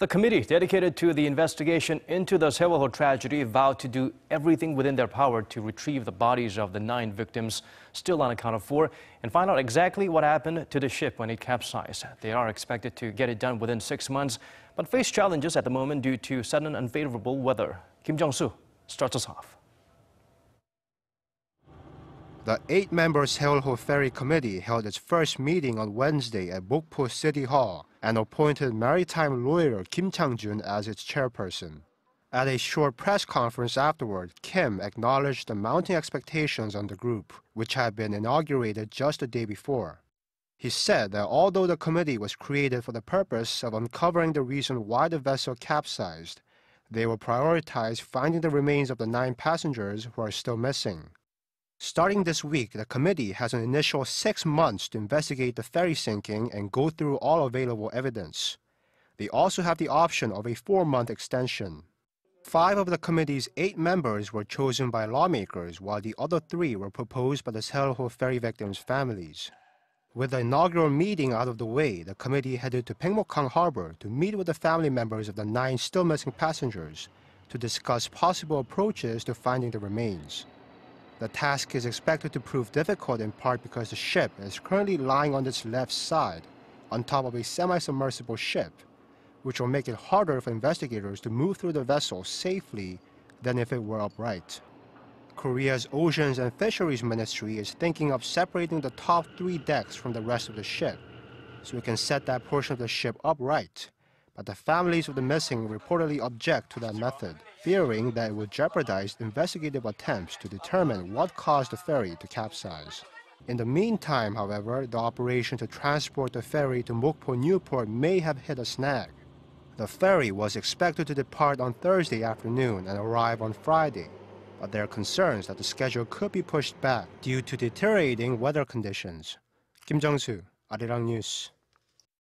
The committee dedicated to the investigation into the Sewol-ho tragedy vowed to do everything within their power to retrieve the bodies of the 9 victims still unaccounted for and find out exactly what happened to the ship when it capsized. They are expected to get it done within 6 months, but face challenges at the moment due to sudden unfavorable weather. Kim Chang-joon starts us off. The 8-member Sewol-ho Ferry Committee held its first meeting on Wednesday at Mokpo City Hall and appointed maritime lawyer Kim Chang-joon as its chairperson. At a short press conference afterward, Kim acknowledged the mounting expectations on the group, which had been inaugurated just the day before. He said that although the committee was created for the purpose of uncovering the reason why the vessel capsized, they will prioritize finding the remains of the 9 passengers who are still missing. Starting this week, the committee has an initial 6 months to investigate the ferry sinking and go through all available evidence. They also have the option of a 4-month extension. 5 of the committee's 8 members were chosen by lawmakers, while the other 3 were proposed by the Sewol-ho ferry victims' families. With the inaugural meeting out of the way, the committee headed to Pyeongmokkang Harbor to meet with the family members of the 9 still missing passengers to discuss possible approaches to finding the remains. The task is expected to prove difficult in part because the ship is currently lying on its left side, on top of a semi-submersible ship, which will make it harder for investigators to move through the vessel safely than if it were upright. Korea's Oceans and Fisheries Ministry is thinking of separating the top 3 decks from the rest of the ship, so it can set that portion of the ship upright. But the families of the missing reportedly object to that method, fearing that it would jeopardize investigative attempts to determine what caused the ferry to capsize. In the meantime, however, the operation to transport the ferry to Mokpo Newport may have hit a snag. The ferry was expected to depart on Thursday afternoon and arrive on Friday, but there are concerns that the schedule could be pushed back due to deteriorating weather conditions. Kim Jung-soo, Arirang News.